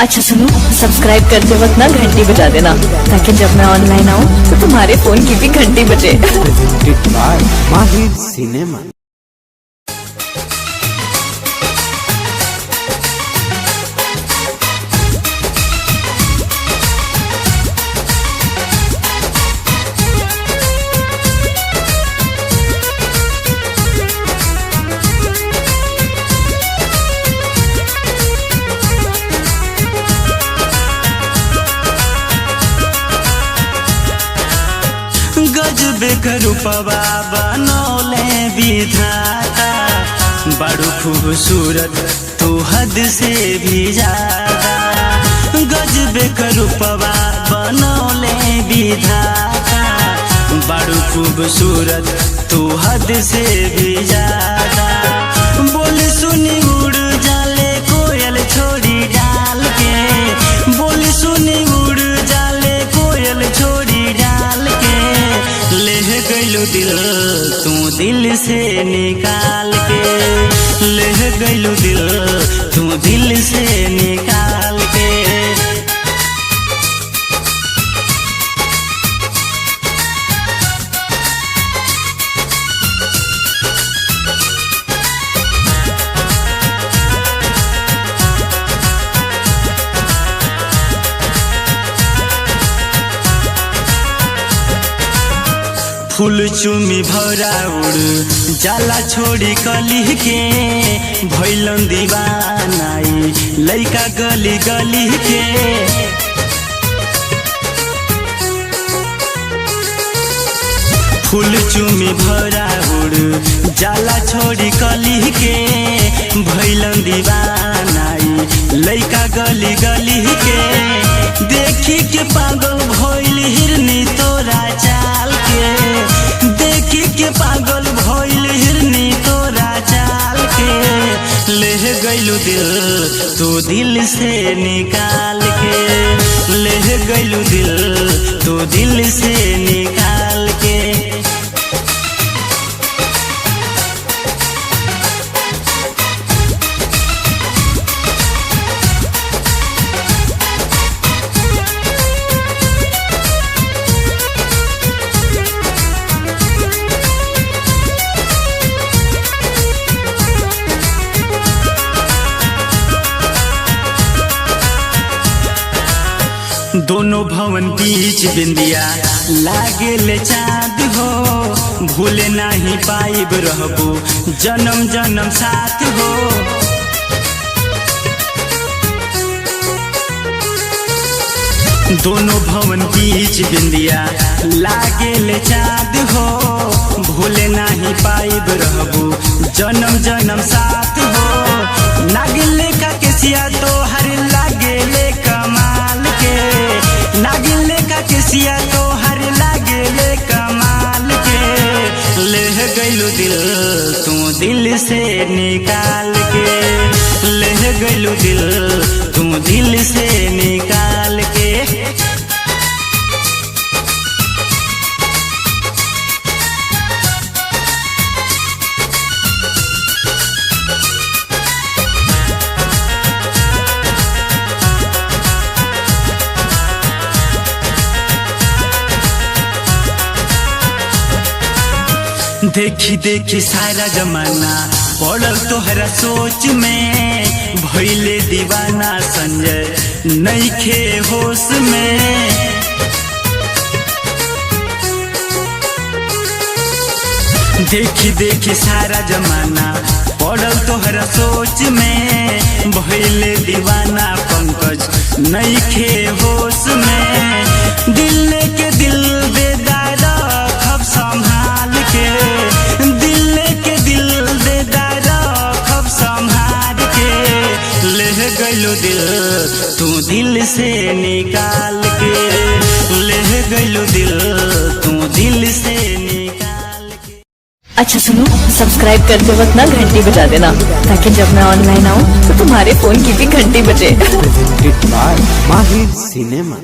अच्छा सुनो, सब्सक्राइब करते वक्त ना घंटी बजा देना, ताकि जब मैं ऑनलाइन आऊँ तो तुम्हारे फोन की भी घंटी बजे। माहिर सिनेमा। गजबे रूपवा बनौले विधाता, बड़ू खूबसूरत तू हद से भी ज्यादा। गजबे रूपवा बनौले विधाता, बड़ू खूबसूरत तू हद से भी ज्यादा। बोल सुनी उड़ जाले कोयल छोड़ी डाल के, बोल सुनी उड़ जाले कोयल छोड़ी डाल के। ले गइलू दिल तू दिल से निकाल के, ले गइलू दिल तू दिल से निकाल के। फूल चुमी भौरा उड़ जाला छोड़ी कली के, भैलन दीवानाई लइका गली गली के। फूल चुमी भौरा उड़ जाला छोड़ी कली के, भैलन दीवानाई लइका गली गली के। देखी के पागल भइल हिरनी तोरा चाल के, देखी के पागल भइल हिरनी तोरा चाल के। ले गइलू दिल तू दिल से निकाल के, ले गइलू दिल तू दिल से निकाल के। दोनों भवन बीच बिंदिया लागे ले चाँद हो, भूले नहीं पाइब रहबो जन्म जन्म साथ हो। दोनों भवन बीच बिंदिया लागे ले चाँद हो, भूले नहीं पाइब रहबो जन्म जन्म साथ हो। नागिले का केसिया तो हर लागे ले कमाल के, नागिले का केसिया तो हर लागे ले कमाल के। ले गइलू दिल तू दिल से निकाल के, ले गइलू दिल तू दिल से निकाल के। देखी देखी सारा जमाना पड़ल तोहरा सोच में, भइले दीवाना संजय नइखे होश में। देखी देखी सारा जमाना पड़ल तोहरा सोच में, भइले दीवाना पंकज नइखे होश में। दिल के दिल बेदार खब संभाल के, दिल के दिल बेदार खब संभाल के। ले गइलू दिल तू दिल से निकाल के, ले गइलू दिल तू दिल से निकाल के। अच्छा सुनो, सब्सक्राइब करते वक्त ना घंटी बजा देना, ताकि जब मैं ऑनलाइन आऊँ तो तुम्हारे फोन की भी घंटी बजे। माहिर सिनेमा।